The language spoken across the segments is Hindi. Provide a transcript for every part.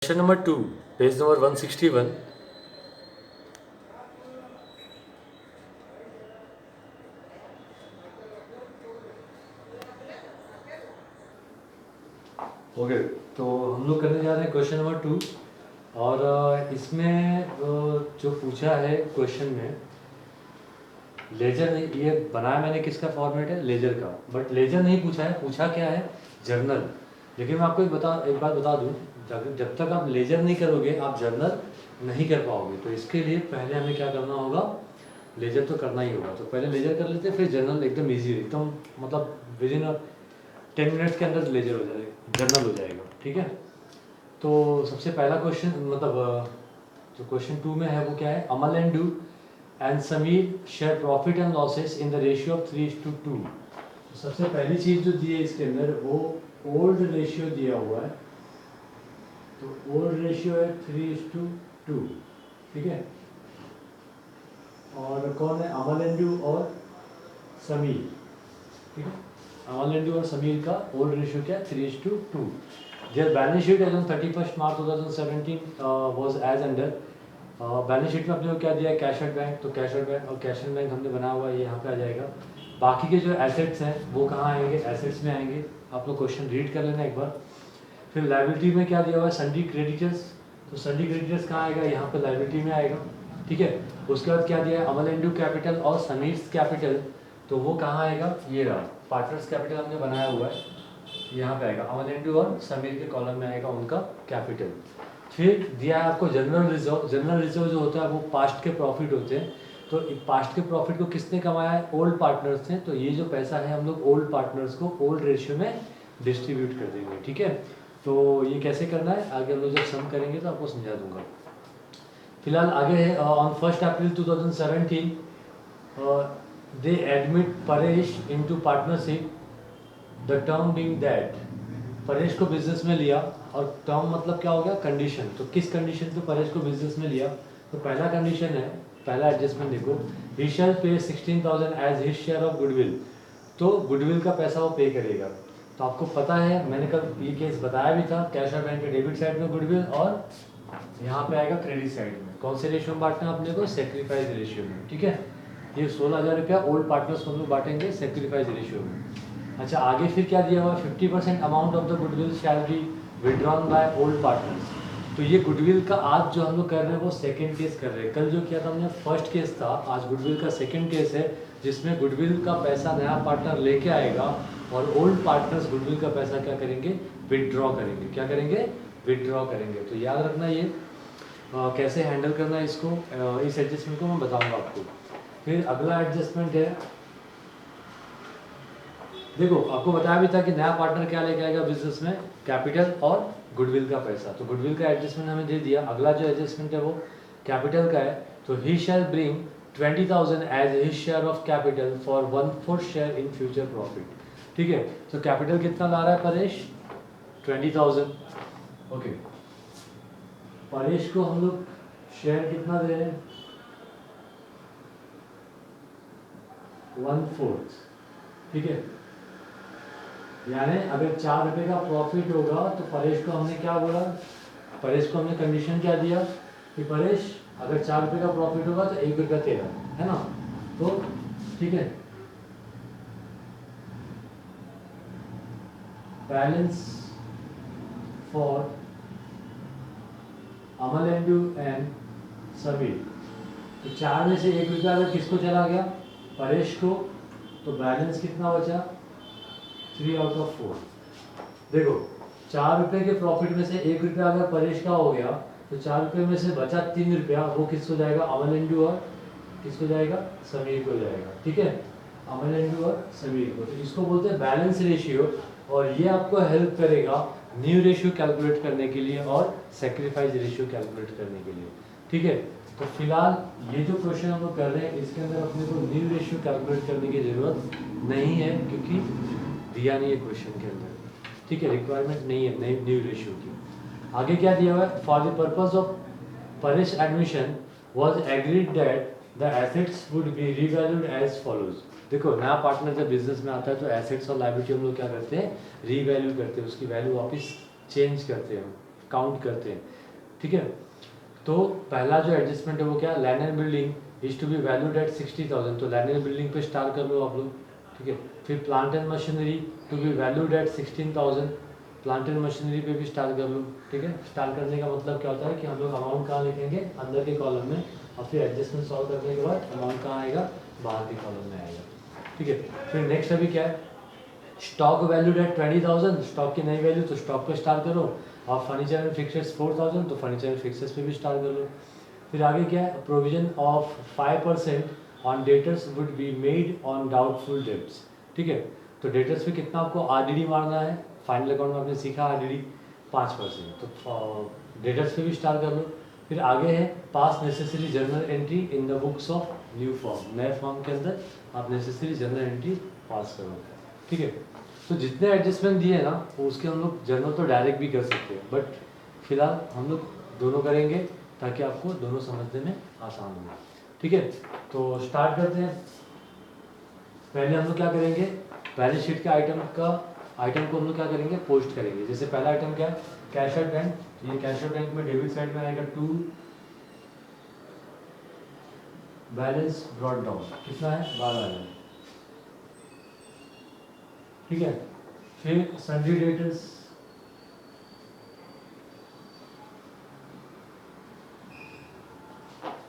Question number 2, page number 161. Okay, तो हम लोग करने जा रहे हैं क्वेश्चन नंबर 2 और इसमें जो पूछा है क्वेश्चन में लेजर, ये बनाया मैंने किसका फॉर्मेट है, लेजर का, बट लेजर नहीं पूछा है, पूछा क्या है, जर्नल। लेकिन मैं आपको एक बात बता दूं, जब तक आप लेजर नहीं करोगे आप जर्नल नहीं कर पाओगे। तो इसके लिए पहले हमें क्या करना होगा, लेजर तो करना ही होगा। तो पहले लेजर कर लेते हैं, फिर जर्नल एकदम ईजी, एकदम मतलब विद इन 10 मिनट्स के अंदर लेजर हो जाएगा, जर्नल हो जाएगा। ठीक है, तो सबसे पहला क्वेश्चन मतलब जो क्वेश्चन 2 में है वो क्या है, Amalendu and Sameer share profit and losses in the ratio of 3:2। सबसे पहली चीज़ जो दी है इसके अंदर वो ओल्ड रेशियो दिया हुआ है। तो ओल्ड रेशियो है 3:2। ठीक है, और कौन है, अमल एंड डू और समीर। ठीक है, अमल एंड डू और समीर का ओल्ड रेशियो क्या है, 3:2। Their balance sheet as on 31st March 2017 was as under। Balance sheet में अपने को क्या दिया है, कैश एट बैंक। तो कैश एट बैंक और कैश एट बैंक हमने बना हुआ है, ये यहाँ पे आ जाएगा। बाकी के जो एसेट्स हैं वो कहाँ आएंगे, एसेट्स में आएंगे। आप लोग क्वेश्चन रीड कर लेना एक बार। फिर लाइबिलिटी में क्या दिया हुआ है, सन्डी क्रेडिटर्स। तो सन्डी क्रेडिटर्स कहाँ आएगा, यहाँ पे लाइबिलिटी में आएगा। ठीक है, उसके बाद क्या दिया है, अमल एंड डू कैपिटल और समीर्स कैपिटल। तो वो कहाँ आएगा, ये रहा, पार्टनर्स कैपिटल हमने बनाया हुआ है, यहाँ पे आएगा। अमल एंड डू और समीर के कॉलम में आएगा उनका कैपिटल। फिर दिया है आपको जनरल रिजर्व। जनरल रिजर्व जो होता है वो पास्ट के प्रॉफिट होते हैं। तो पास्ट के प्रॉफिट को किसने कमाया है, ओल्ड पार्टनर्स ने। तो ये जो पैसा है हम लोग ओल्ड पार्टनर्स को ओल्ड रेशियो में डिस्ट्रीब्यूट कर देंगे। ठीक है, तो ये कैसे करना है आगे हम लोग जब सम करेंगे तो आपको समझा दूंगा। फिलहाल आगे है, on 1 April 2017 they admit Paresh into partnership, the term being that. Paresh को बिजनेस में लिया, और टर्म मतलब क्या हो गया, कंडीशन। तो किस कंडीशन पे परेश को बिजनेस में लिया, तो पहला कंडीशन है, पहला एडजस्टमेंट देखो, ही shall pay 16,000 as his share of goodwill. तो गुडविल का पैसा वो पे करेगा। तो आपको पता है मैंने कल ये केस बताया भी था, कैश और बैंक के डेबिट साइड में गुडविल और यहाँ पे आएगा क्रेडिट साइड में। कौन से रेशियो में बांटना है अपने को, सेक्रीफाइस रेशियो में। ठीक है, ये 16,000 रुपया ओल्ड पार्टनर्स को हम लोग बांटेंगे सेक्रीफाइस रेशियो में। अच्छा, आगे फिर क्या दिया हुआ, 50% amount of the goodwill shall be withdrawn by old partners. तो ये गुडविल का आज जो हम लोग कर रहे हैं वो सेकंड केस कर रहे हैं। कल जो किया था हमने फर्स्ट केस था, आज गुडविल का सेकंड केस है, जिसमें गुडविल का पैसा नया पार्टनर लेके आएगा और ओल्ड पार्टनर्स गुडविल का पैसा क्या करेंगे, विड्रॉ करेंगे। क्या करेंगे, विड्रॉ करेंगे। तो याद रखना ये कैसे हैंडल करना है इसको, इस एडजस्टमेंट को मैं बताऊँगा आपको। फिर अगला एडजस्टमेंट है, देखो आपको बताया भी था कि नया पार्टनर क्या लेके आएगा बिजनेस में, कैपिटल और गुडविल का पैसा। तो गुडविल का एडजस्टमेंट हमें दे दिया। अगला जो एडजस्टमेंट है वो कैपिटल का है। तो he shall bring 20,000 as his share of capital for 1/4 share in future profit. ठीक है, तो कैपिटल कितना ला रहा है परेश, 20,000। ओके, परेश को हम लोग शेयर कितना दे रहे हैं, 1/4। ठीक है, यानी अगर 4 रुपये का प्रॉफिट होगा तो परेश को हमने क्या बोला, परेश को हमने कंडीशन क्या दिया कि परेश अगर 4 रुपये का प्रॉफिट होगा तो 1 रुपया तेरा, है ना। तो ठीक है, balance for Amal and do and Sameer. तो 4 में से 1 रुपया अगर किसको चला गया, परेश को, तो बैलेंस कितना बचा, 3/4। देखो 4 रुपये के प्रॉफिट में से 1 रुपया अगर परेश का हो गया तो 4 रुपये में से बचा 3 रुपया, वो किसको जाएगा, अमल एंड डू और किसको जाएगा, समीर को जाएगा। ठीक है, अमल एंड डू और समीर को। तो इसको बोलते हैं बैलेंस रेशियो, और ये आपको हेल्प करेगा न्यू रेशियो कैलकुलेट करने के लिए और सेक्रीफाइस रेशियो कैलकुलेट करने के लिए। ठीक है, तो फिलहाल ये जो क्वेश्चन हम लोग कर रहे हैं इसके अंदर अपने को न्यू रेशियो कैलकुलेट करने की जरूरत नहीं है, क्योंकि दिया नहीं है क्वेश्चन के अंदर। ठीक है, रिक्वायरमेंट नहीं है न्यू रेशियो की। आगे क्या दिया हुआ है, for the purpose of Paresh admission was agreed that the assets would be revalued as follows. देखो नया पार्टनर जब बिजनेस में आता है तो एसेट्स और लायबिलिटी हम लोग क्या करते हैं, रीवैल्यू करते हैं, उसकी वैल्यू वापस चेंज करते हैं। काउंट करते हैं, ठीक है। तो पहला जो एडजस्टमेंट है वो क्या, land and building is to be valued at 60,000, तो लैंड एंड बिल्डिंग पे स्टार्ट कर लो आप लोग, ठीक है। फिर plant and machinery to be valued at 16,000, plant and machinery पे भी स्टार्ट कर लो, ठीक है। स्टार्ट करने का मतलब क्या होता है कि हम लोग अमाउंट कहाँ लिखेंगे, अंदर के कॉलम में, और फिर एडजस्टमेंट सॉल्व करने के बाद अमाउंट कहाँ आएगा, बाहर के कॉलम में आएगा, ठीक है। फिर नेक्स्ट अभी क्या है, स्टॉक वैल्यूड एट 20,000, स्टॉक की नई वैल्यू, तो स्टॉक पे स्टार्ट करो। और फर्नीचर एंड फिक्सर्स 4,000, तो फर्नीचर एंड फिक्सर्स पे भी स्टार्ट कर लो। फिर आगे क्या है, provision of 5% on debtors would be made on doubtful debts, ठीक है। तो डेटर्स पे कितना आपको आरडीडी मारना है, फाइनल अकाउंट में आपने सीखा आरडीडी 5%, तो डेटर्स पे भी स्टार्ट कर लो। फिर आगे है पास necessary journal entry in the books of new form, नए फॉर्म के अंदर आप नेसेसरी जर्नल एंट्री पास करो, ठीक है। तो जितने एडजस्टमेंट दिए ना वो उसके हम लोग जर्नल तो डायरेक्ट भी कर सकते हैं, बट फिलहाल हम लोग दोनों करेंगे ताकि आपको दोनों समझने में आसान हो, ठीक है। तो स्टार्ट करते हैं। पहले हम लोग क्या करेंगे, बैलेंस शीट के आइटम को हम लोग क्या करेंगे, पोस्ट करेंगे। जैसे पहला आइटम क्या है, कैश एट बैंक, ये कैश एट बैंक में डेबिट साइड में आएगा 2, बैलेंस ब्रॉट डाउन कितना है, 12,000, ठीक है। फिर सन्ड्री डेटर्स,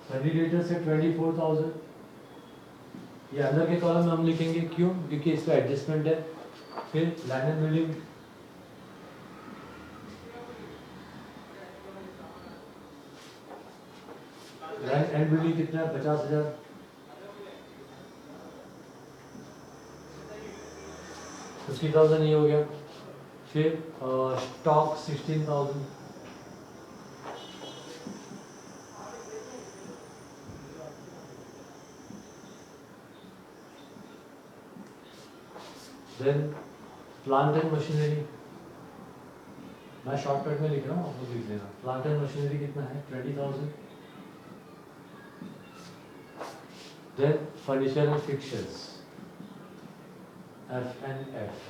सन्ड्री डेटर्स से 24,000, ये अंदर के कॉलम में हम लिखेंगे, क्यों, क्योंकि इसका एडजस्टमेंट है। फिर land and building, land and building कितना है, 50,000, 50,000 ये हो गया। फिर stock 16,000, then plant and machinery, मैं शॉर्टकट में लिख रहा हूँ, आपको लिख लेना। प्लांट एंड मशीनरी कितना है, 20,000, then furniture and fixtures F&F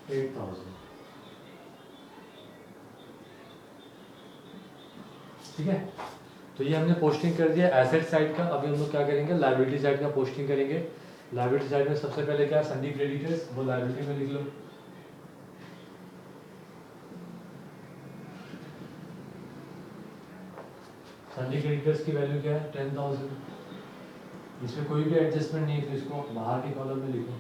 8,000, ठीक है। तो ये हमने पोस्टिंग कर दिया एसेट साइड का। अभी हम लोग क्या करेंगे, लायबिलिटी साइड का पोस्टिंग करेंगे। लायबिलिटी साइड में सबसे पहले क्या है, सन्डी क्रेडिटर्स, वो लायबिलिटी में लिख लो। सन्डी क्रेडिटर्स की वैल्यू क्या है, 10,000, इसमें कोई भी एडजस्टमेंट नहीं है तो इसको बाहर के कॉलम में लिखो।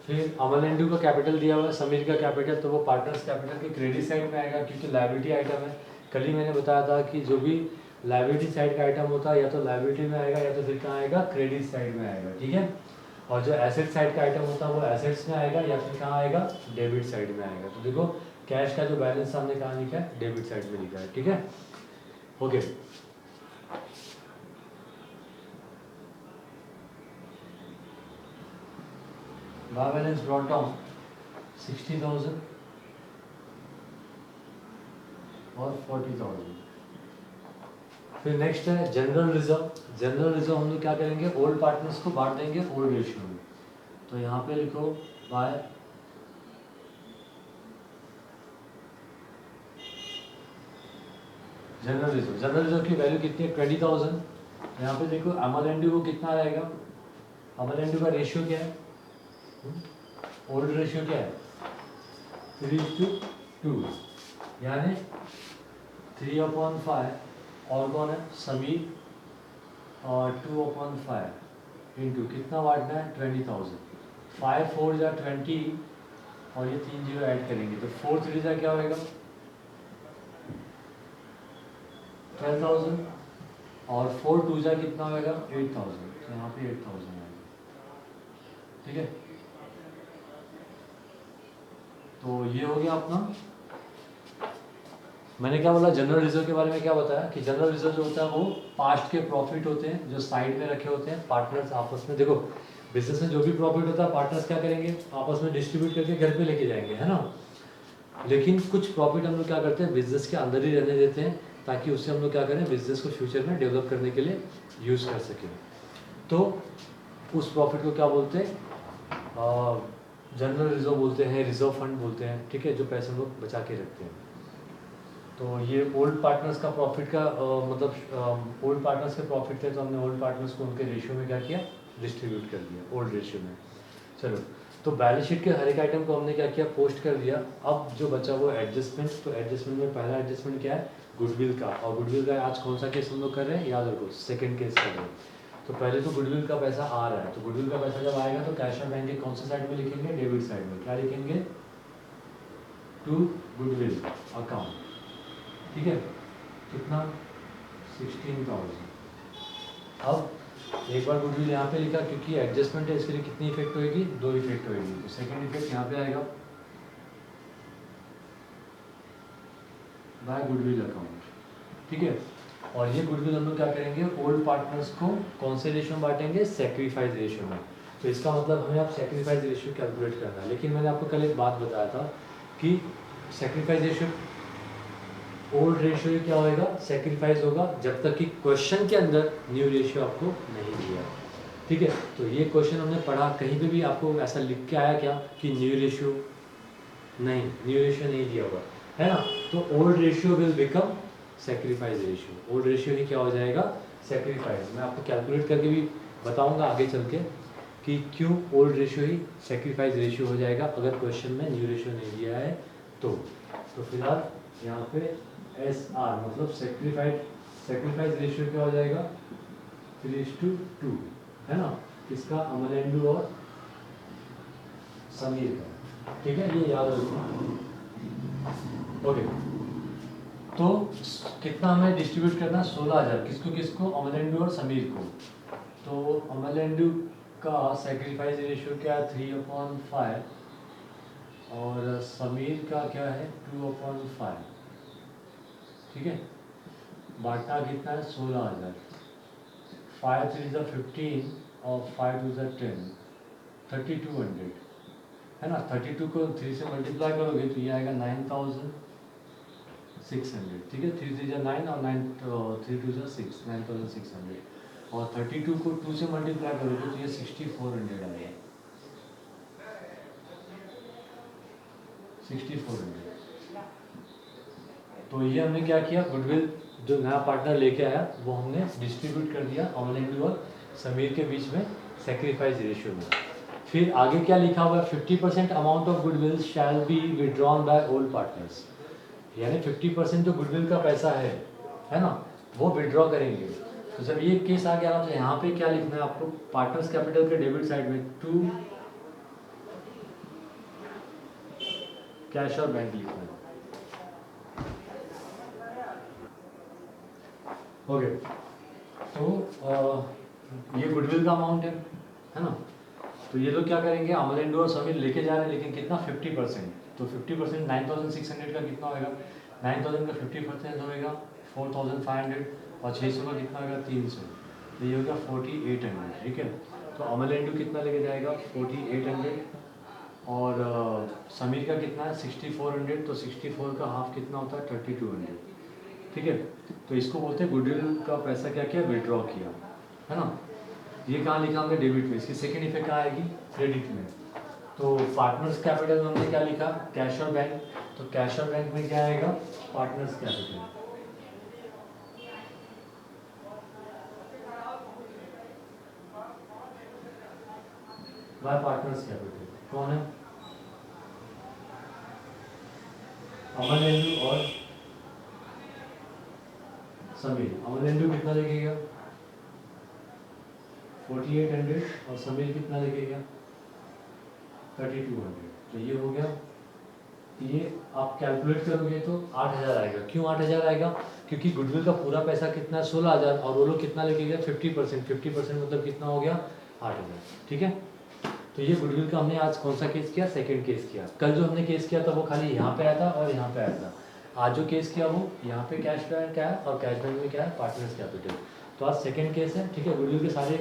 फिर अमन एंडू का कैपिटल दिया हुआ है, समीर का कैपिटल, तो वो पार्टनर्स कैपिटल के क्रेडिट साइड में आएगा क्योंकि लायबिलिटी आइटम है। कल ही मैंने बताया था कि जो भी लायबिलिटी साइड का आइटम होता है या तो लायबिलिटी में आएगा या तो फिर कहाँ आएगा, क्रेडिट साइड में आएगा, ठीक है। और जो एसेट साइड का आइटम होता है वो एसेट्स में आएगा या फिर कहाँ आएगा, डेबिट साइड में आएगा। तो देखो कैश का जो बैलेंस हमने कहाँ लिखा है, डेबिट साइड में लिखा है, ठीक है। ओके, बैलेंस ब्रॉट डाउन 60,000 और 40,000। फिर नेक्स्ट है जनरल रिजर्व। जनरल रिजर्व हम लोग क्या करेंगे, ओल्ड पार्टनर्स को बांट देंगे ओल्ड रेशियो में। तो यहाँ पे लिखो bye general reserve. General reserve की वैल्यू कितनी है, 20,000। यहाँ पे देखो अमल एंडू को कितना रहेगा, अमल एंडू का रेशियो क्या है, ओल्ड रेशियो क्या है, 3:2, यानी 3/5, और कौन है, समीर, और 2/5 इंटू कितना बांटना है, 20,000। 5 4 जा 20 और ये 3 जीरो ऐड करेंगे तो 4 3 जा क्या होएगा, 12,000, और 4 2 जा कितना होएगा, 8,000। तो यहाँ पे 8,000 आएगा, ठीक है। तो ये हो गया अपना। मैंने क्या बोला, जनरल रिजर्व के बारे में क्या बताया कि जनरल रिजर्व जो होता है वो पास्ट के प्रॉफिट होते हैं जो साइड में रखे होते हैं पार्टनर्स आपस में। देखो बिजनेस में जो भी प्रॉफिट होता है पार्टनर्स क्या करेंगे, आपस में डिस्ट्रीब्यूट करके घर पे लेके जाएंगे, है ना। लेकिन कुछ प्रॉफिट हम लोग क्या करते हैं, बिजनेस के अंदर ही रहने देते हैं ताकि उससे हम लोग क्या करें, बिजनेस को फ्यूचर में डेवलप करने के लिए यूज़ कर सकें। तो उस प्रॉफिट को क्या बोलते हैं, जनरल रिजर्व बोलते हैं, रिजर्व फंड बोलते हैं, ठीक है, जो पैसे हम लोग बचा के रखते हैं। तो ये ओल्ड पार्टनर्स का प्रॉफिट का मतलब ओल्ड पार्टनर्स के प्रॉफिट थे, तो हमने ओल्ड पार्टनर्स को उनके रेशियो में क्या किया, डिस्ट्रीब्यूट कर दिया ओल्ड रेशियो में। चलो, तो बैलेंस शीट के हर एक आइटम को हमने क्या किया, पोस्ट कर दिया। अब जो बचा वो एडजस्टमेंट, तो एडजस्टमेंट में पहला एडजस्टमेंट क्या है, गुडविल का। और गुडविल का आज कौन सा केस हम लोग कर रहे हैं, याद रखो, सेकंड केस कर रहे हैं। तो पहले तो गुडविल का पैसा आ रहा है, तो गुडविल का पैसा जब आएगा तो कैश और बैंक के कौन से साइड में लिखेंगे, डेबिट साइड में। क्या लिखेंगे, टू गुडविल अकाउंट, ठीक है। कितना, 16,000। अब एक बार गुडविल यहाँ पे लिखा, क्योंकि एडजस्टमेंट है इसके लिए कितनी इफेक्ट होगी, 2 इफेक्ट होगी। तो सेकंड इफेक्ट यहाँ पे आएगा बाय गुडविल अकाउंट, ठीक है। और ये गुडविल हम लोग क्या करेंगे, ओल्ड पार्टनर्स को कौन से रेशियो में बांटेंगे, सेक्रीफाइस रेशियो में। तो इसका मतलब हमें अब सेक्रीफाइस रेशियो कैलकुलेट करना है। लेकिन मैंने आपको कल एक बात बताया था कि सेक्रीफाइस रेशियो, ओल्ड रेशियो क्या होएगा, सेक्रीफाइस होगा जब तक कि क्वेश्चन के अंदर न्यू रेशियो आपको नहीं दिया, ठीक है। तो ये क्वेश्चन हमने पढ़ा, कहीं पे भी आपको ऐसा लिख के आया क्या कि न्यू रेशियो, नहीं, न्यू रेशियो नहीं दिया हुआ है ना। तो old ratio will become sacrifice ratio, old ratio ही क्या हो जाएगा, सेक्रीफाइस। मैं आपको कैलकुलेट करके भी बताऊंगा आगे चल के कि क्यों ओल्ड रेशियो ही सेक्रीफाइस रेशियो हो जाएगा अगर क्वेश्चन में न्यू रेशियो नहीं दिया है तो फिलहाल यहाँ पे SR मतलब सेक्रीफाइस रेशियो क्या हो जाएगा, 3:2, है ना। किसका, अमलेंडू और समीर का, ठीक है, ये याद रखो। ओके, तो कितना हमें डिस्ट्रीब्यूट करना, 16,000। किसको किसको, अमलेंडू और समीर को। तो अमलेंडू का सेक्रीफाइस रेशियो क्या है, 3/5, और समीर का क्या है, 2/5, ठीक है। बांटना कितना है, 16,000। 5 3 is 15 और 5 2 is 10, 3200, है ना। 32 को 3 से मल्टीप्लाई करोगे तो ये आएगा 9,600, ठीक है। 3 3 is 9 और 9 3 2 is 6, 9,600। और 32 को 2 से मल्टीप्लाई करोगे तो ये 6,400 आएगा, 6,400। तो ये हमने क्या किया, गुडविल जो नया पार्टनर लेके आया वो हमने डिस्ट्रीब्यूट कर दिया अमलेंडू और समीर के बीच में सेक्रीफाइस रेशियो में। फिर आगे क्या लिखा हुआ है, 50% amount of goodwill shall be withdrawn by old partners, यानी 50% जो गुडविल का पैसा है ना, वो विड्रॉ करेंगे। तो जब ये केस आ गया ना, तो यहाँ पे क्या लिखना है आपको, पार्टनर्स कैपिटल के डेबिट साइड में टू कैश और बैंक लिखना है। ओके, तो ये गुडविल का अमाउंट है ना। तो ये लोग क्या करेंगे, अमलेंडू और समीर लेके जा रहे हैं, लेकिन कितना, 50%। तो 50% 9,600 का कितना होएगा, 9,000 का 50% होएगा 4,500, और 600 का कितना होगा, 300। तो ये होगा 4,800, ठीक है। तो अमलेंडू कितना लेके जाएगा, 4,800, और समीर का कितना है, 6,400। तो 64 का हाफ कितना होता है, 3,200, ठीक है। तो इसको बोलते हैं गुडविल का पैसा क्या किया, विड्रॉ किया, है ना। ये कहाँ लिखा हमने, डेबिट में। इसकी सेकंड इफेक्ट कहाँ आएगी, क्रेडिट में। तो पार्टनर्स कैपिटल में हमने क्या लिखा, कैश और बैंक। तो कैश और बैंक में क्या आएगा, partners capital, bye partners capital कौन है, अमलेंदु और समीर। अमलेंदु कितना लगेगा, 4,800, और समीर कितना लगेगा, 3,200। तो ये हो गया। ये आप कैलकुलेट करोगे तो 8,000 आएगा। क्यों 8,000 आएगा, क्योंकि गुडविल का पूरा पैसा कितना है, 16,000, और वो लोग कितना लगेगा, 50%। 50% मतलब कितना हो गया, 8,000, ठीक है। तो ये गुडविल का हमने आज कौन सा केस किया, सेकंड केस किया। कल जो हमने केस किया था वो खाली यहाँ पे आया था और यहाँ पे आया था। आज जो केस किया वो यहाँ पे कैश बैंक क्या है और कैश बैंक में क्या है, पार्टनर्स कैपिटल। तो आज सेकंड केस है, ठीक है। गुडविल के सारे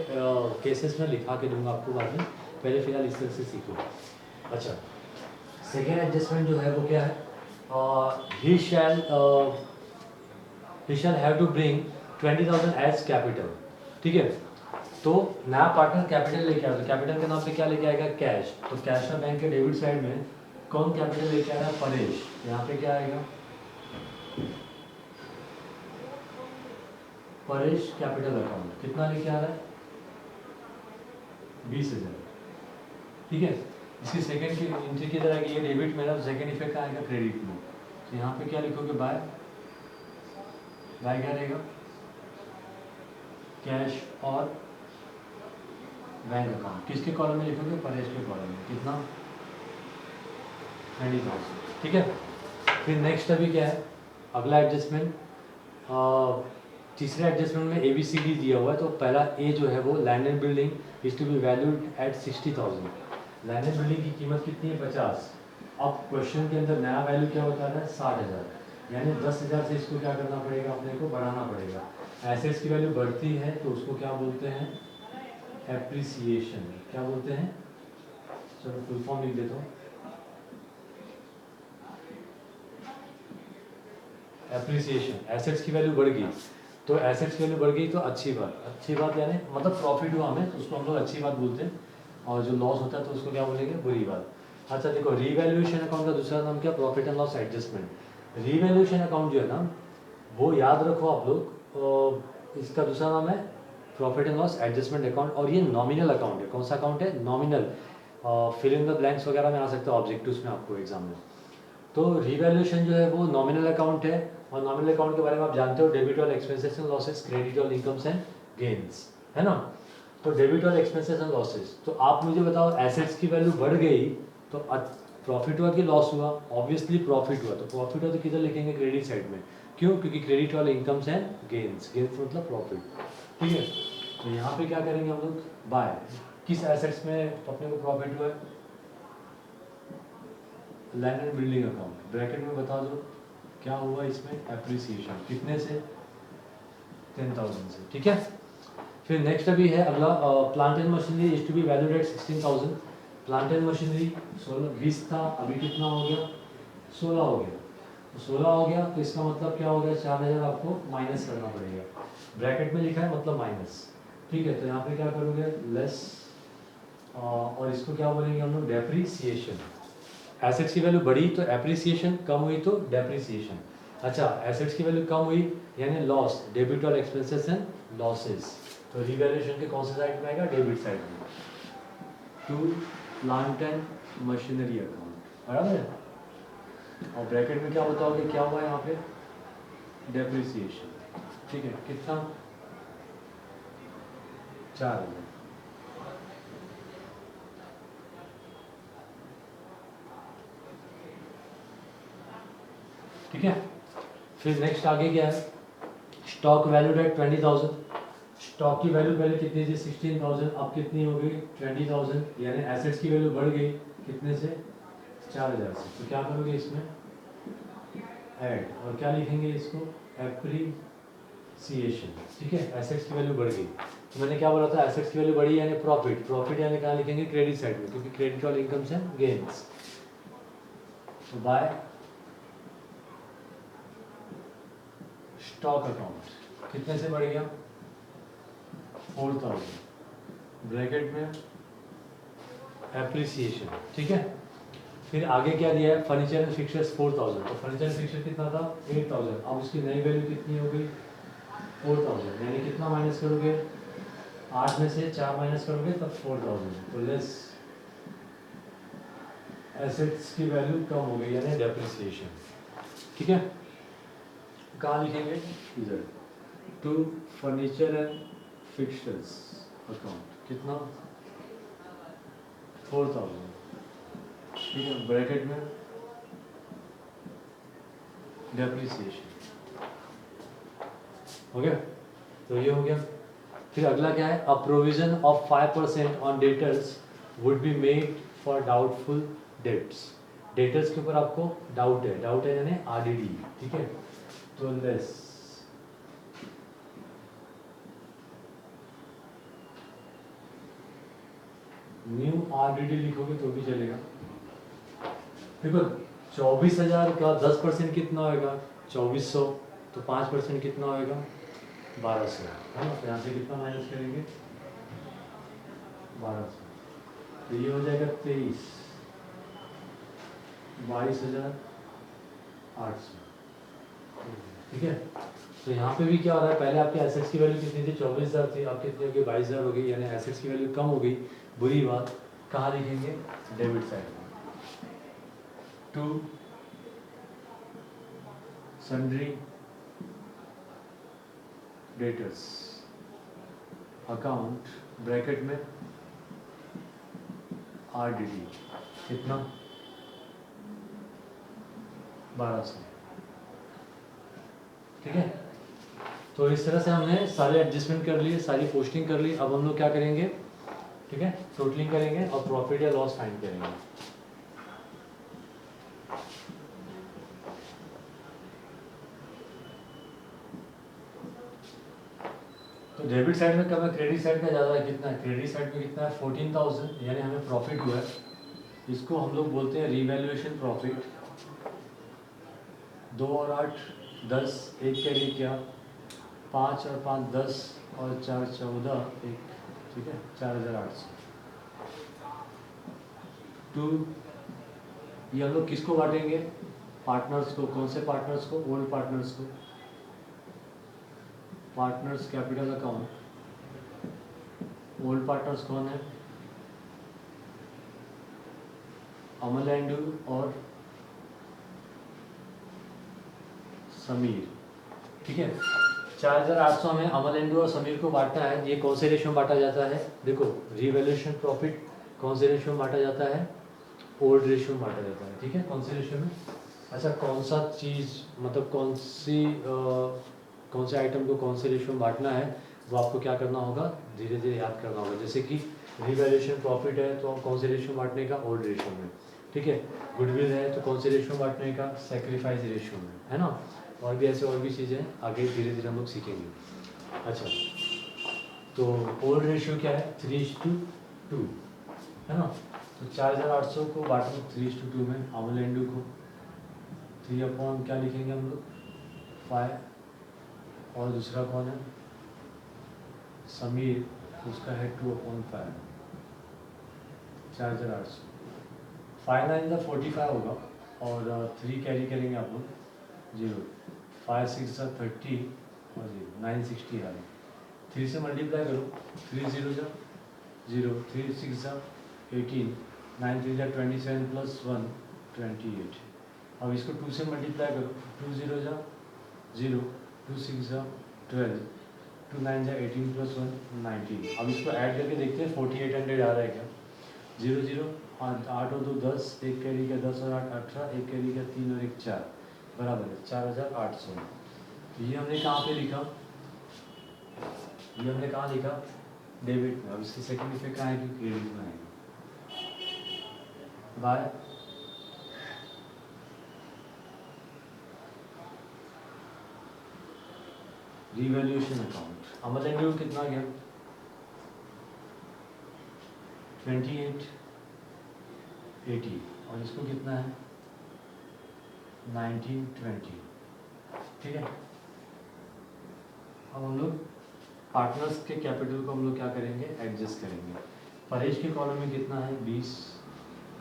केसेस में लिखा के दूंगा आपको बाद में, पहले फिलहाल इस तरह से सीखो। अच्छा, सेकेंड एडजस्टमेंट जो है वो क्या है, he shall have to bring 20,000 as capital, ठीक है। तो नया पार्टनर कैपिटल लेके आया, तो कैपिटल के नाम पे क्या लेके आएगा, कैश। तो कैश और बैंक के डेबिट साइड में कौन कैपिटल लेके आया, परेश। यहाँ पे क्या आएगा, परेश कैपिटल अकाउंट कितना लेके आ रहा है? 20,000। ठीक है, इसकी सेकंड की एंट्री किधर आएगी? ये डेबिट में ना, सेकंड इफेक्ट आएगा क्रेडिट में। तो यहाँ पे क्या लिखोगे? बाय। बाय क्या रहेगा? कैश और बैंक अकाउंट। किसके कॉलम में लिखोगे? परेश के कॉलम में। कितना? 20,000। ठीक है, फिर नेक्स्ट अभी क्या है? अगला एडजस्टमेंट, तीसरे एडजस्टमेंट में ABCD दिया हुआ है। तो पहला ए जो है वो land and building is to be valued at 60,000। Land and building की कीमत कितनी है? 50। अब क्वेश्चन के अंदर नया वैल्यू क्या बता रहा है? 60,000। यानी 10,000 से इसको क्या करना पड़ेगा? अपने को बढ़ाना पड़ेगा। एसेट्स की वैल्यू बढ़ती है तो उसको क्या बोलते हैं? एप्रिसिएशन। क्या बोलते हैं? चलो फुल फॉर्म लिख देता हूँ। एप्रिसिएशन, एसेट्स की वैल्यू बढ़ गई तो एसेट्स की वैल्यू बढ़ गई तो अच्छी बात यानी मतलब प्रॉफिट हुआ हमें तो उसको हम लोग अच्छी बात बोलते हैं, और जो लॉस होता है तो उसको क्या बोलेंगे? बुरी बात। अच्छा देखो, रीवैल्यूएशन अकाउंट का दूसरा नाम क्या? Profit and loss adjustment. Revaluation account जो है ना, वो याद रखो आप लोग, इसका दूसरा नाम है profit and loss adjustment account. और ये नॉमिनल अकाउंट है। कौन सा अकाउंट है? Nominal. Fill in the blanks वगैरह में आ सकता है ऑब्जेक्टिव्स में आपको एग्जाम में। तो रीवैल्यूएशन जो है वो नॉमिनल अकाउंट है, और नॉमिनल अकाउंट के बारे में आप जानते हो, डेबिट और एक्सपेंसेस एंड लॉसेस, क्रेडिट और इनकम्स एंड गेन्स, है ना। तो डेबिट और एक्सपेंसेस एंड लॉसेस, तो आप मुझे बताओ एसेट्स की वैल्यू बढ़ गई तो प्रॉफिट हुआ कि लॉस हुआ? ऑब्वियसली प्रॉफिट हुआ। तो प्रॉफिट हुआ तो किधर लिखेंगे? क्रेडिट साइड में। क्यों? क्योंकि क्रेडिट वाले इनकम्स एंड गेन्स, गेन्स मतलब प्रॉफिट। ठीक है, तो यहाँ पे क्या करेंगे हम लोग? बाय। किस एसेट्स में अपने को प्रॉफिट हुआ है? Land and building account. Bracket में बता दो क्या हुआ इसमें? एप्रिसिएशन। कितने से? 10,000 से। ठीक है, फिर नेक्स्ट अभी है अगला, plant and machinery is to be valued at 16,000। Plant and machinery 20 था, अभी कितना हो गया? 16 हो गया। तो 16 हो गया तो इसका मतलब क्या हो गया? 4,000 आपको माइनस करना पड़ेगा। ब्रैकेट में लिखा है मतलब माइनस। ठीक है, तो यहाँ पे क्या करोगे? लेस, और इसको क्या बोलेंगे हम लोग? डेप्रीसिएशन। एसेट्स की वैल्यू बढ़ी तो एप्रिसिएशन, कम हुई तो डेप्रिसिएशन। अच्छा, एसेट्स की वैल्यू कम हुई यानी लॉस, डेबिट और एक्सपेंसेस एंड लॉसेस। तो रिवैल्यूएशन के कौन से साइड में आएगा? डेबिट साइड में। To plant and machinery account, बराबर है। और ब्रैकेट में क्या बताओगे क्या हुआ है यहाँ पे? डेप्रिसिएशन। ठीक है, कितना? 4,000। ठीक है, फिर नेक्स्ट आगे क्या है? Stock valued at 20,000। स्टॉक की वैल्यू पहले कितनी थी? 16,000। अब कितनी हो गई? 20,000। यानी एसेट्स की वैल्यू बढ़ गई कितने से? 4,000 से। तो क्या करोगे इसमें? ऐड, और क्या लिखेंगे इसको? एप्रिसिएशन। ठीक है, एसेट्स की वैल्यू बढ़ गई तो मैंने क्या बोला था? एसेट्स की वैल्यू बढ़ी यानी प्रॉफिट। प्रॉफिट यानी कहाँ लिखेंगे? क्रेडिट साइड में, क्योंकि क्रेडिट और इनकम्स एंड गेन्स। तो बाय स्टॉक अकाउंट कितने से बढ़ गया? 4,000। ब्रैकेट में एप्रिसिएशन। ठीक है, फिर आगे क्या दिया है? Furniture and fixtures 4,000। तो फर्नीचर एंड फिक्चर कितना था? 8,000। अब उसकी नई वैल्यू कितनी हो गई? 4,000। यानी कितना माइनस करोगे? 8 में से 4 माइनस करोगे तब 4,000। तो लेस एसेट्स की वैल्यू कम हो गई यानी डेप्रिसिएशन। ठीक है, कहाँ लिखेंगे? इधर। To furniture and fixtures account कितना? 4,000। ठीक है, ब्रैकेट में डेप्रिसिएशन। हो गया, तो ये हो गया। फिर अगला क्या है? A provision of 5% on debtors would be made for doubtful debts. Debtors के ऊपर आपको डाउट है यानी आरडीडी। ठीक है, तो लेस न्यू आरडीडी लिखोगे तो भी चलेगा। देखो 24,000 का 10% कितना होएगा? 2,400। तो 5% कितना होएगा? 1,200, है ना। तो यहाँ से कितना माइनस करेंगे? 1,200। तो ये हो जाएगा 23, 22,800। ठीक है, तो यहाँ पे भी क्या हो रहा है, पहले आपके एसेट्स की वैल्यू कितनी थी, 24,000 थी, अब कितनी हो गई, 22,000 हो गई, यानी एसेट्स की वैल्यू कम हो गई। बुरी बात, कहाँ लिखेंगे, डेबिट साइड में। To sundry debtors account bracket में RDD कितना, 1200। ठीक है, तो इस तरह से हमने सारे एडजस्टमेंट कर लिए, सारी पोस्टिंग कर ली। अब हम लोग क्या करेंगे, ठीक है, टोटलिंग करेंगे और प्रॉफिट या लॉस फाइंड करेंगे। तो डेबिट साइड में कम है, क्रेडिट साइड का ज़्यादा है। कितना है, क्रेडिट साइड में कितना है, 14,000, यानी हमें प्रॉफिट हुआ है। इसको हम लोग बोलते हैं रीवैल्यूएशन प्रॉफिट। 2 और 8 10, एक कैरी किया, 5 और 5 10 और 4 14, एक, ठीक है, 4,800। टू, ये हम लोग किसको बांटेंगे, पार्टनर्स को। कौन से पार्टनर्स को, ओल्ड पार्टनर्स को। Partners capital account, old partners कौन है, अमल एंडू और समीर। ठीक है, 4,800 हमें अमल एंडू और समीर को बांटना है। ये कौन से रेशियो में बांटा जाता है, देखो, रिवैल्यूएशन प्रॉफिट कौन से रेशियो में बांटा जाता है, ओल्ड रेशियो में बांटा जाता है। ठीक है, कौन से रेशियो में। अच्छा, कौन सा चीज़, मतलब कौन से आइटम को कौन से रेशियो में बांटना है, वो आपको क्या करना होगा, धीरे धीरे याद करना होगा। जैसे कि रिवैल्यूएशन प्रॉफिट है तो कौन से रेशियो में बांटने का, ओल्ड रेशियो में। ठीक है, गुडविल है तो कौन से रेशियो में बांटने का, सेक्रीफाइस रेशियो में, है ना। और भी ऐसे और भी चीज़ें आगे धीरे धीरे हम लोग सीखेंगे। अच्छा, तो ओल्ड रेशियो क्या है, 3:2, है ना। तो 4,800 को बांटो 3:2 में, अमल एंडू को 3 अपॉन क्या लिखेंगे हम लोग, 5, और दूसरा कौन है, समीर, उसका है 2/5, 4,800। 5 9 45 होगा, और 3 कैरी करेंगे आप लोग, 0, 5 6 30 और 0, 960 आ रहा। 3 से मल्टीप्लाई करो, 3 0 जा 0, 3 6 जा 18, 9 3 जा 27 प्लस 1 28। अब इसको 2 से मल्टीप्लाई करो, 2 0 जा 0, 2 6 जा 12, 2 9 जा 18 प्लस 1 19। अब इसको ऐड करके देखते हैं 4800 आ रहा है क्या। 0 0 8 और 2 10, एक कैरी का 10 और 8 18, एक कैरी का 3 और 1 4, बराबर है 4,800। तो ये हमने कहाँ पे लिखा, ये हमने कहाँ लिखा, डेबिट में। अब इसकी सेकंड इफेक्ट कहाँ है कि क्रेडिट में आएगा, बाय रिवैल्यूएशन अकाउंट। अमल एंड कितना गया, 2880, और इसको कितना है 1920। ठीक है, अब हम लोग पार्टनर्स के कैपिटल को हम लोग क्या करेंगे, एडजस्ट करेंगे। परहेज के कॉलम में कितना है 20,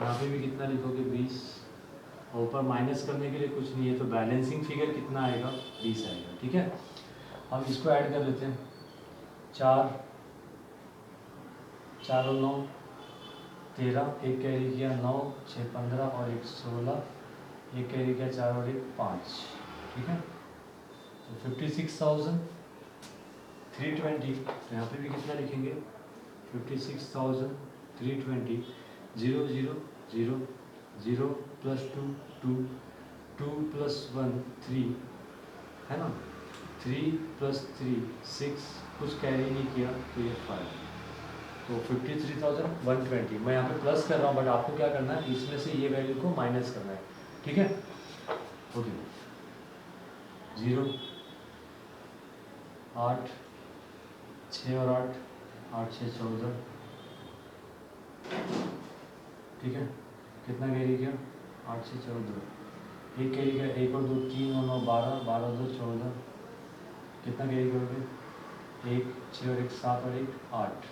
यहाँ पे भी कितना लिखोगे 20, और ऊपर माइनस करने के लिए कुछ नहीं है, तो बैलेंसिंग फिगर कितना आएगा 20 आएगा। ठीक है, अब इसको ऐड कर लेते हैं, 4 4 और 9 13, एक कैरी किया 9 6 15 और 1 16, एक कैरी किया 4 और 1 5। ठीक है, तो 56,320। तो यहाँ पे भी कितना लिखेंगे 56,320, 0 0 0 0 प्लस 2 2 2 प्लस 1 3, है ना, 3 प्लस 3 6, कुछ कैरी नहीं किया तो ये 5। तो 53,120। मैं यहाँ पे प्लस कर रहा हूँ, बट आपको क्या करना है, इसमें से ये वैल्यू को माइनस करना है। ठीक है, ओके, 0 8 6 और 8 8 6 14। ठीक है, कितना कैरी किया 8 6 14, एक कैरी किया 1 और 2 3 और 9 12 12 2 14, कितना कैरी करोगे 1 6 और 1 7 और 1 8।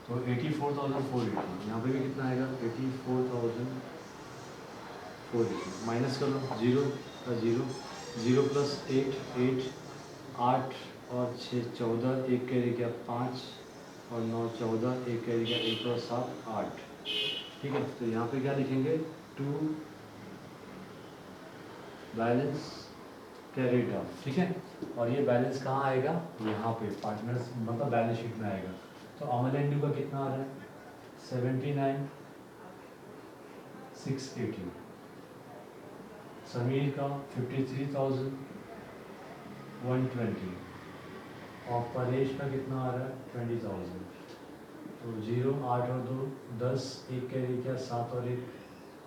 तो 84,480। यहाँ पे भी कितना आएगा 84,480। 4 लिखेंगे, माइनस कर लो, 0 का 0, 0 प्लस 8 8, 8 और 6 14, 1 कैरी गया 5 और 9 14, 1 कैरी गया 1 और 7 8। ठीक है, तो यहाँ पे क्या लिखेंगे, 2 बैलेंस कैरिड आउट। ठीक है, और ये बैलेंस कहाँ आएगा, यहाँ पे पार्टनर्स मतलब बैलेंस शीट में आएगा। तो अमल एंड ड्यू का कितना आ रहा है, 79 680, समीर का 53,120 और परेश का कितना आ रहा है 20,000। तो 0 8 और 2 10, 1 कैरी क्या 7 और 1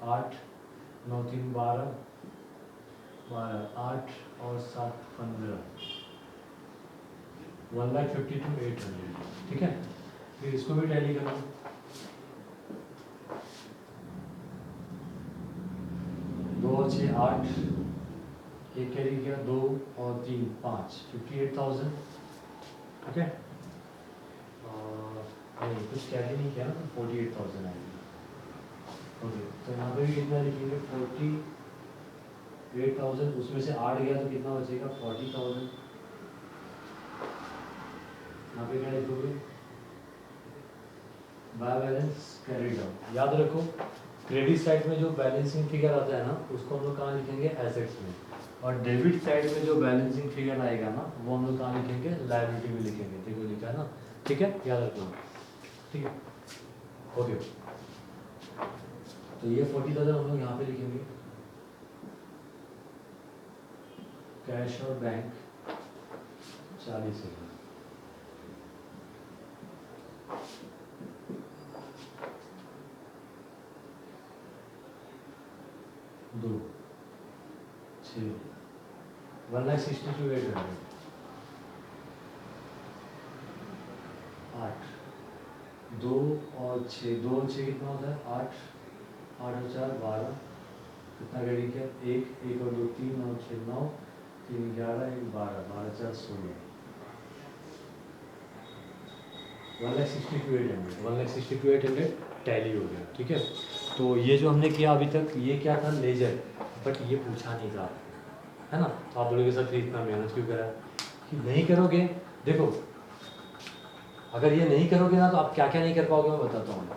8, 9 3 12 12, 8 और 7 15, 1,52,800। ठीक है, फिर इसको भी टैली करो, 2 और 6 8, 1 कैरी किया 2 और 3 5, 58,000। ठीक है, नहीं कुछ कैरी नहीं किया ना, 48,000 आएगी। ओके, तो यहाँ पे भी कितना लिखेंगे, 48,000, उसमें से 8 गया तो कितना बचेगा 40,000। यहाँ पे क्या लिखोगे, बाय बैलेंस कैरिड आउट। याद रखो क्रेडिट साइड में जो बैलेंसिंग फिगर आता है ना, उसको हम लोग कहाँ लिखेंगे, एसेट्स में, और डेबिट साइड में जो बैलेंसिंग फिगर आएगा ना, वो हम लोग कहाँ लिखेंगे, लायबिलिटी में लिखेंगे। देखो लिखा है ना, ठीक है, याद रखना। ठीक है, ओके, तो ये 40,000 हम लोग यहाँ पे लिखेंगे, कैश और बैंक 40,000। दो 6 1,62,800, 8 2 और 6, 2 और 6 कितना होता है 8, 8 और 4 12, कितना गड़ी क्या 1 1 और 2 3 और 6 9, 3 11 1 12, 12 4 16, 1,62,800, 1,62,800 टैली हो गया। ठीक है, तो ये जो हमने किया अभी तक, ये क्या था, लेजर, बट ये पूछा नहीं था, है ना। तो आप बोलोगे सर फिर इतना मेहनत क्यों करा, कि नहीं करोगे, देखो अगर ये नहीं करोगे ना तो आप क्या क्या नहीं कर पाओगे, मैं बताता हूँ।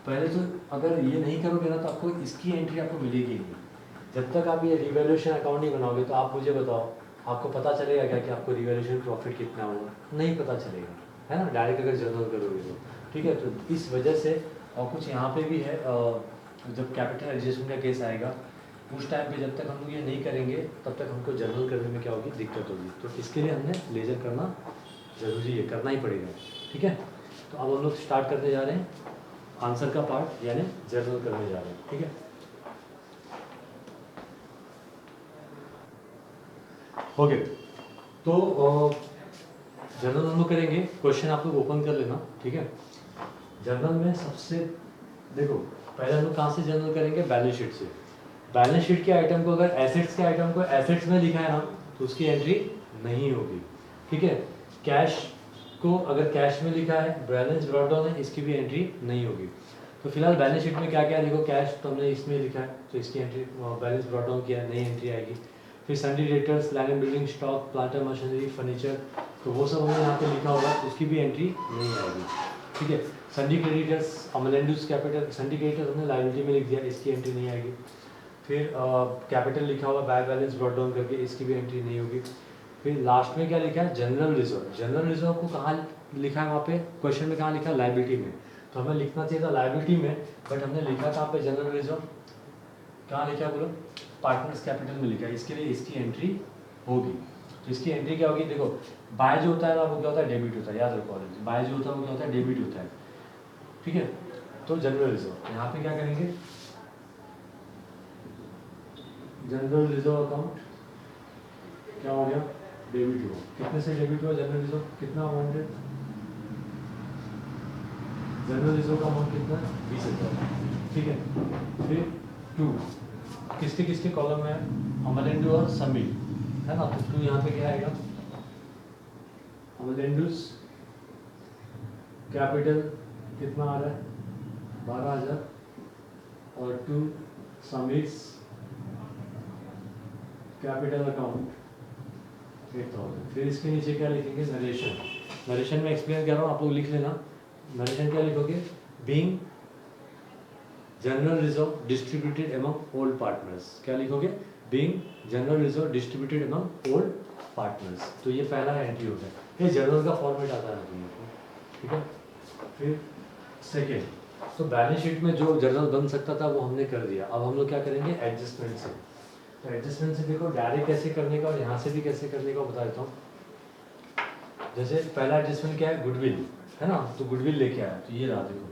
पहले तो अगर ये नहीं करोगे ना तो आपको इसकी एंट्री आपको मिलेगी नहीं। जब तक आप ये रिवैल्यूएशन अकाउंट नहीं बनाओगे तो आप मुझे बताओ, आपको पता चलेगा क्या कि आपको रिवैल्यूएशन प्रॉफिट कितना हुआ, नहीं पता चलेगा, है ना, डायरेक्ट अगर जर्नल करोगे तो। ठीक है, तो इस वजह से, और कुछ यहाँ पे भी है, जब कैपिटल एडजस्टमेंट का केस आएगा उस टाइम पे जब तक हम लोग ये नहीं करेंगे तब तक हमको जर्नल करने में क्या होगी, दिक्कत होगी। तो इसके लिए हमने लेजर करना ज़रूरी है, करना ही पड़ेगा। ठीक है, तो अब हम लोग स्टार्ट करने जा रहे हैं आंसर का पार्ट, यानी जर्नल करने जा रहे हैं। ठीक है, ओके, तो जर्नल हम लोग करेंगे, क्वेश्चन आप लोग ओपन कर लेना। ठीक है, जर्नल में सबसे, देखो पहले हम लोग कहाँ से जर्नल करेंगे, बैलेंस शीट से। बैलेंस शीट के आइटम को, अगर एसेट्स के आइटम को एसेट्स में लिखा है ना तो उसकी एंट्री नहीं होगी। ठीक है, कैश को अगर कैश में लिखा है, बैलेंस ब्रॉट डाउन है, इसकी भी एंट्री नहीं होगी। तो फिलहाल बैलेंस शीट में क्या क्या, देखो कैश तो हमने इसमें लिखा है तो इसकी एंट्री, बैलेंस ब्रॉट डाउन किया, नई एंट्री आएगी। फिर सन्डी debtors, land and building, stock, plant and machinery, furniture, तो वो सब हमने यहाँ पे लिखा होगा, उसकी भी एंट्री नहीं आएगी। ठीक है, sundry creditors, Amalendu's capital, sundry creditors हमने लायबिलिटी में लिख दिया, इसकी एंट्री नहीं आएगी। फिर कैपिटल लिखा हुआ बाय बैलेंस ब्रॉट डाउन करके, इसकी भी एंट्री नहीं होगी। फिर लास्ट में क्या लिखा है, जनरल रिजर्व। जनरल रिजर्व को कहाँ लिखा है, वहाँ पे क्वेश्चन में कहाँ लिखा है, लायबिलिटी में। तो हमें लिखना चाहिए था लायबिलिटी में, बट हमने लिखा कहाँ पे, जनरल रिजर्व। कहाँ लिखा है बोलो, पार्टनर्स कैपिटल में लिखा है, इसके लिए इसकी एंट्री होगी। तो इसकी एंट्री क्या होगी, देखो बाय जो होता है ना वो क्या होता है, डेबिट होता है, याद रखो, बाय जो होता है वो क्या होता है, डेबिट होता है। ठीक है, तो जनरल रिजर्व यहाँ पे क्या करेंगे, जनरल रिजर्व अकाउंट क्या हो गया, डेबिट हुआ। कितने से डेबिट हुआ जनरल रिजर्व, कितना अमाउंट है, जनरल रिजर्व का अमाउंट कितना है, 20,000। ठीक है, फिर 2 किसके किसके कॉलम में है, अमलेंडू और समीर, है ना। तो 2 यहाँ पे क्या आएगा, अमलेंडूस कैपिटल कितना आ रहा है 12,000, और 2 समीर्स कैपिटल अकाउंट 8,000। फिर इसके नीचे क्या लिखेंगे, नरेशन। नरेशन में एक्सप्लेन कर रहा हूँ, आप लोग लिख लेना। नरेशन क्या लिखोगे, being general reserve distributed among old partners. क्या लिखोगे, being general reserve distributed among old partners. तो ये पहला एंट्री हो गया, ये जनरल का फॉर्मेट आता है अपने को, ठीक है। फिर सेकेंड, तो बैलेंस शीट में जो जनरल बन सकता था वो हमने कर दिया। अब हम लोग क्या करेंगे, एडजस्टमेंट से। तो एडजस्टमेंट से देखो डायरेक्ट कैसे करने का और यहाँ से भी कैसे करने का बता देता हूँ। जैसे पहला एडजस्टमेंट क्या है, गुडविल है ना, तो गुडविल लेके आया, तो ये रहा देखो।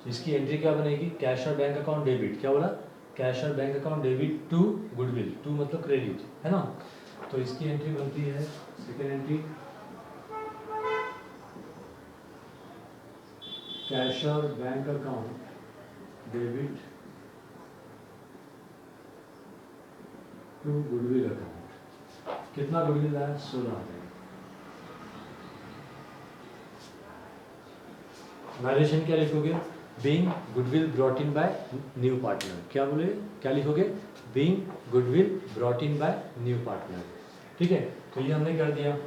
तो इसकी एंट्री क्या बनेगी, कैश और बैंक अकाउंट डेबिट। क्या बोला, कैश और bank account debit to goodwill, to मतलब क्रेडिट है ना। तो इसकी एंट्री बनती है, सेकेंड एंट्री, कैश और bank account debit to goodwill account. कितना गुडविल आया, 16,000। नरेशन क्या लिखोगे, being goodwill brought in by new partner. क्या बोले, क्या लिखोगे, being goodwill brought in by new partner, ठीक है। तो ये हमने कर दिया।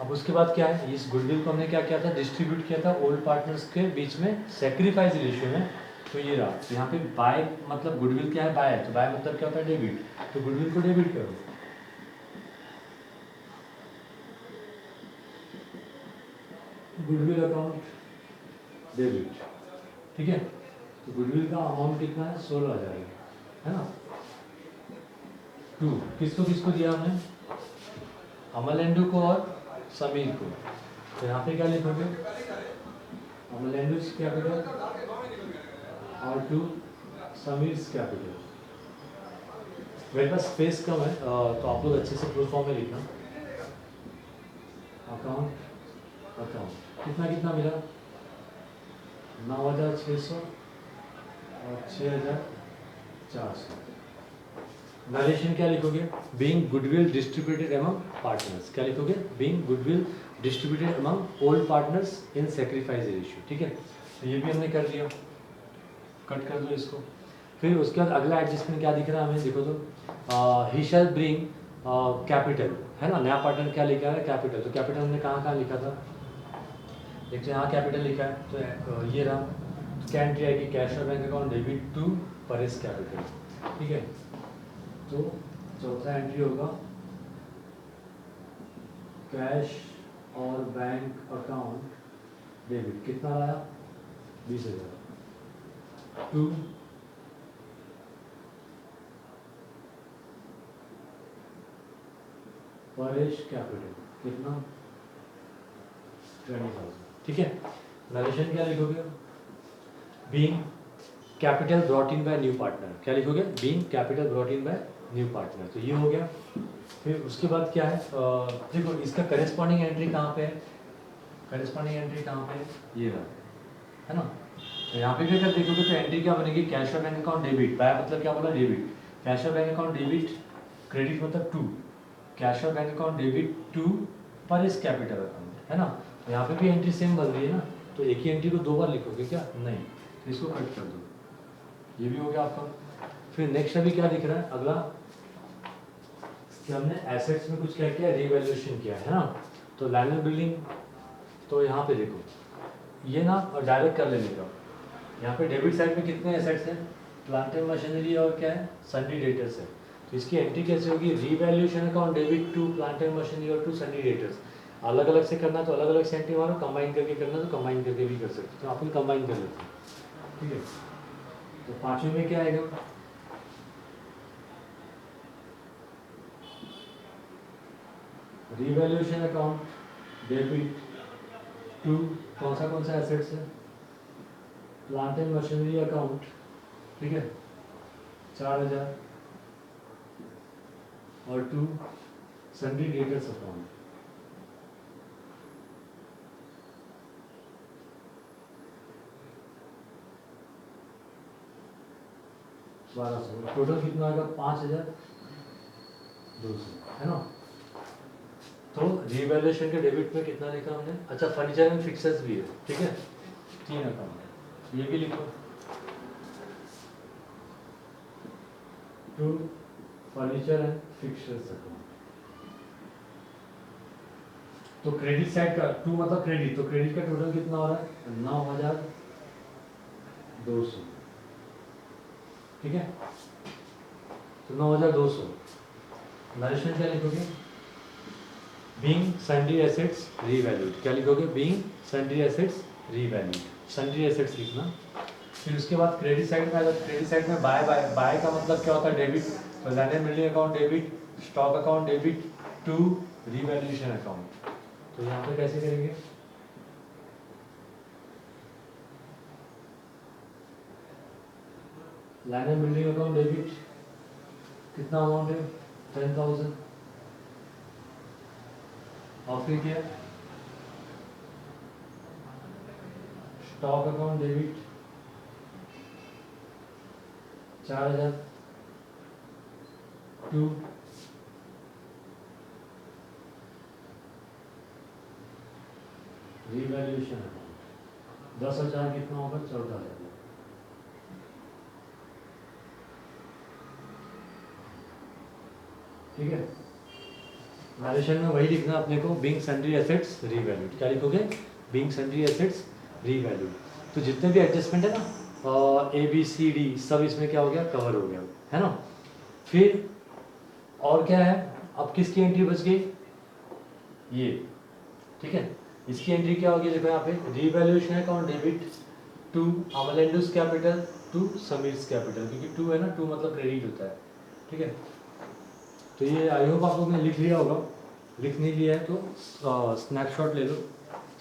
अब उसके बाद क्या है, इस गुडविल को हमने क्या किया था, डिस्ट्रीब्यूट किया था ओल्ड पार्टनर्स के बीच में सैक्रिफाइस रेशियो में। तो ये रहा, तो यहाँ पे बाय मतलब गुडविल क्या है, बाय है, तो बाय मतलब क्या होता है, डेबिट। तो गुडविल को डेबिट करो, गुडविल अकाउंट डेबिट, ठीक है। तो गुडविल का अमाउंट कितना है, 16,000 है ना। टू किसको किसको दिया हमने, अमलेंडू को और समीर को। तो यहाँ पे क्या लिखोगे, अमलेंडू कैपिटल और टू समीर कैपिटल। मेरे पास स्पेस कम है, तो आप लोग अच्छे से फुल फॉर्म में लिखना। अकाउंट अकाउंट कितना कितना मिला, 9,600 और 6,400। नरेशन क्या लिखोगे, being goodwill distributed among partners. क्या लिखोगे, being goodwill distributed among old partners in sacrifice ratio, ठीक है। तो ये भी हमने कर दिया, कट कर दो इसको। फिर उसके बाद अगला एडजस्टमेंट क्या दिख रहा है हमें, देखो तो ही शैल ब्रिंग कैपिटल है ना, नया पार्टनर क्या लिखा है, कैपिटल। तो कैपिटल हमने कहाँ कहाँ लिखा था, एक तो यहाँ कैपिटल लिखा है, तो ये रहा। तो क्या एंट्री आएगी, कैश और bank account debit to Paresh capital, ठीक है। तो चौथा एंट्री होगा, कैश और बैंक अकाउंट डेबिट कितना आया, 20,000 टू परेश कैपिटल कितना, 20,000, ठीक है। नरेशन क्या लिखोगे, being capital brought in by new partner. क्या लिखोगे, being capital brought in by new partner. तो ये हो गया। फिर उसके बाद क्या है, देखो इसका करेस्पॉन्डिंग एंट्री कहाँ पे है, करेस्पॉन्डिंग एंट्री कहाँ पे है, ये रहा है ना। तो यहाँ पे भी अगर देखोगे तो एंट्री क्या बनेगी, कैश और बैंक अकाउंट डेबिट, बाय मतलब क्या बोला, डेबिट। कैश और बैंक अकाउंट डेबिट, क्रेडिट मतलब टू, कैश और bank account debit to Paresh capital account, है ना। तो यहाँ पे भी एंट्री सेम बन रही है ना, तो एक ही एंट्री को दो बार लिखोगे क्या, नहीं। तो इसको कट कर दो, ये भी हो गया आपका। फिर नेक्स्ट अभी क्या दिख रहा है, अगला कि हमने एसेट्स में कुछ क्या किया, रीवैल्यूएशन किया है ना। तो लैंड एंड बिल्डिंग, तो यहाँ पे देखो ये ना डायरेक्ट कर लेने का। यहाँ पे डेबिट साइड में कितने एसेट्स हैं, प्लांट एंड मशीनरी और क्या है, सन्डी डेटर्स है। तो इसकी एंट्री कैसे होगी, revaluation account debit to plant and machinery और टू सन्डी डेटर्स। अलग अलग से करना तो अलग अलग से एंट्री मारो, कंबाइन करके करना तो कंबाइन करके भी कर सकते हो। तो आप कंबाइन कर लेते हैं, ठीक है। तो पांचवें में क्या आएगा, रीवैल्यूएशन अकाउंट डेबिट टू कौन सा एसेट्स है, प्लांट एंड मशीनरी अकाउंट, ठीक है, 4,000 और to sundry debtors account, 1,200। Total कितना आएगा, 5,200, है ना। तो रीवैल्यूएशन के डेबिट में कितना लिखा हमने, अच्छा फर्नीचर एंड फिक्सर्स भी है, ठीक है, 3 अकाउंट, ये भी लिखो। To furniture and fixtures account. तो क्रेडिट साइड का टू मतलब क्रेडिट, तो क्रेडिट का टोटल कितना हो रहा है 9,200, ठीक है। तो 9,200 नरिशमेंट क्या लिखोगे, बीइंग सन्ड्री एसेट्स रीवैल्यूड, क्या लिखोगे, being sundry assets revalued, sundry assets लिखना। फिर उसके बाद क्रेडिट साइड में, अगर क्रेडिट साइड में बाय बाय बाय का मतलब क्या होता है, डेबिट, तो land and building account debit, stock account debit to revaluation account. तो यहाँ पे कैसे करेंगे, land and building account debit कितना अमाउंट है 10,000, और फिर क्या, stock account debit 4,000 to revaluation account 10 और 4 कितना होगा 14,000, ठीक है। वैल्यूएशन में वही लिखना अपने को, बीइंग सन्ड्री एसेट्स रीवैल्यूड, क्या लिखोगे, बीइंग सन्ड्री एसेट्स रीवैल्यूड। तो जितने भी एडजस्टमेंट है ना ABCD सब इसमें क्या हो गया, कवर हो गया, है ना। फिर और क्या है, अब किसकी एंट्री बच गई, ये, ठीक है। इसकी एंट्री क्या होगी, देखो यहाँ पे, revaluation account debit to Amalendu's capital to Sameer's capital, क्योंकि टू है ना, टू मतलब क्रेडिट होता है, ठीक है। तो ये आई होप आप लोग ने लिख लिया होगा, लिख नहीं लिया है तो स्नैपशॉट ले लो,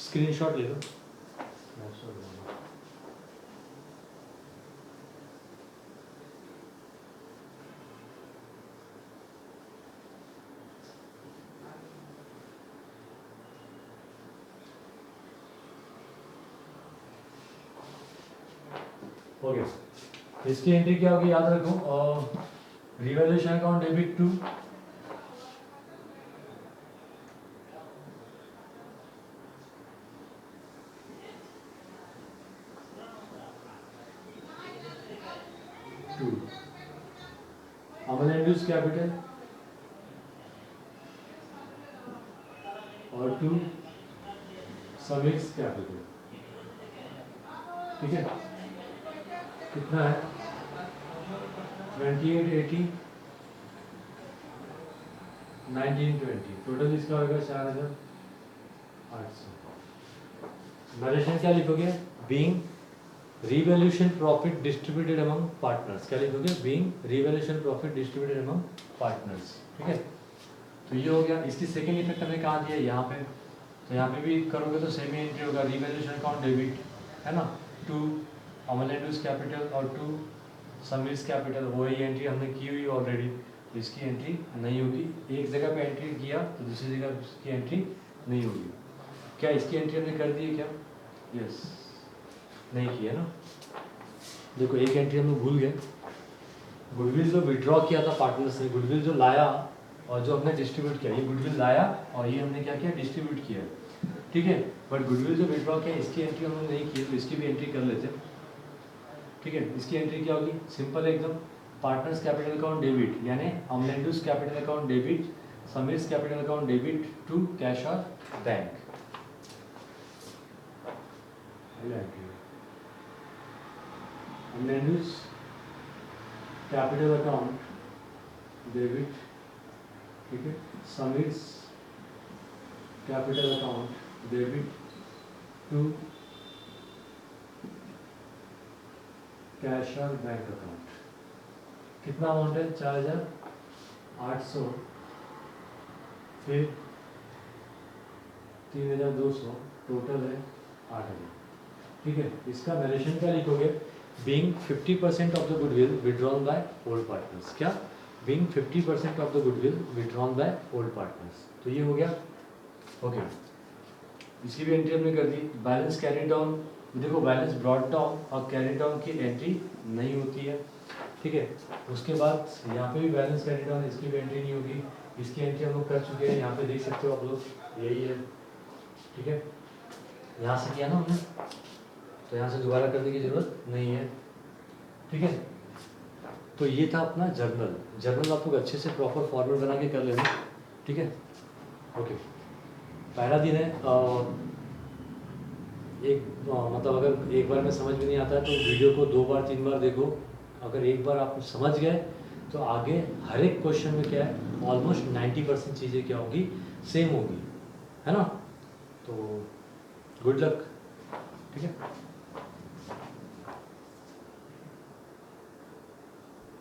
स्क्रीनशॉट ले लो, स्नैपशॉट ले लो। ओके, इसकी एंट्री क्या होगी याद रखो, revaluation account debit to Amalendu's capital और टू समीर्स कैपिटल, ठीक है। कितना है 2880 1920, टोटल इसका होगा 4,800। नरेशन क्या लिखोगे, being revaluation profit distributed among partners, क्या लिखोगे, being revaluation profit distributed among partners, ठीक है। तो ये हो गया। इसकी सेकेंड इफेक्ट हमने कहाँ दिया, यहाँ पे, तो यहाँ पे भी करोगे तो सेम ही एंट्री होगा, रिवैल्यूएशन अकाउंट डेबिट, है ना, टू अमलेंडुस कैपिटल और टू समीर्स कैपिटल, वही एंट्री हमने की हुई ऑलरेडी, तो इसकी एंट्री नहीं होगी। एक जगह पे एंट्री किया तो दूसरी जगह इसकी एंट्री नहीं होगी। क्या इसकी एंट्री हमने कर दी है क्या, यस, नहीं किया ना। देखो एक एंट्री हम लोग भूल गए, गुडविल जो विड्रॉ किया था पार्टनर्स ने, गुडविल जो लाया और जो हमने डिस्ट्रीब्यूट किया, ये गुडविल लाया और ये हमने क्या किया, डिस्ट्रीब्यूट किया, ठीक है। बट गुडविल जो विड्रॉ किया इसकी एंट्री हम लोग नहीं की, तो इसकी भी एंट्री कर लेते हैं, ठीक है। इसकी एंट्री क्या होगी, सिंपल एकदम, पार्टनर्स कैपिटल अकाउंट डेबिट, यानी Amalendu's capital account debit, Sameer's capital account debit to cash और bank, Amalendu's capital account debit, ठीक है, Sameer's capital account debit to cash और बैंक अकाउंट। कितना अमाउंट है 4,800, फिर 3,200, टोटल है 8,000, ठीक है। इसका नरेशन क्या लिखोगे, being 50% of the goodwill withdrawn by old partners, क्या, being 50% of the goodwill withdrawn by old partners, तो ये हो गया, ओके। इसकी भी एंट्री हमने कर दी। बैलेंस कैरी डाउन, देखो बैलेंस ब्रॉट डाउन और कैरी डाउन की एंट्री नहीं होती है, ठीक है। उसके बाद यहाँ पे भी बैलेंस कैरी डाउन, इसकी भी एंट्री नहीं होगी, इसकी एंट्री हम लोग कर चुके हैं, यहाँ पे देख सकते हो आप लोग, यही है, ठीक है। यहाँ से किया ना हमने, तो यहाँ से दोबारा करने की जरूरत नहीं है, ठीक है। तो ये था अपना जर्नल आप लोग अच्छे से प्रॉपर फॉर्मेट बना के कर लेना, ठीक है। ओके, पहला दिन है मतलब अगर एक बार में समझ में नहीं आता है तो वीडियो को 2 बार 3 बार देखो। अगर एक बार आप समझ गए तो आगे हर एक क्वेश्चन में क्या है, ऑलमोस्ट 90% चीज़ें क्या होगी, सेम होगी, है ना। तो गुड लक, ठीक है।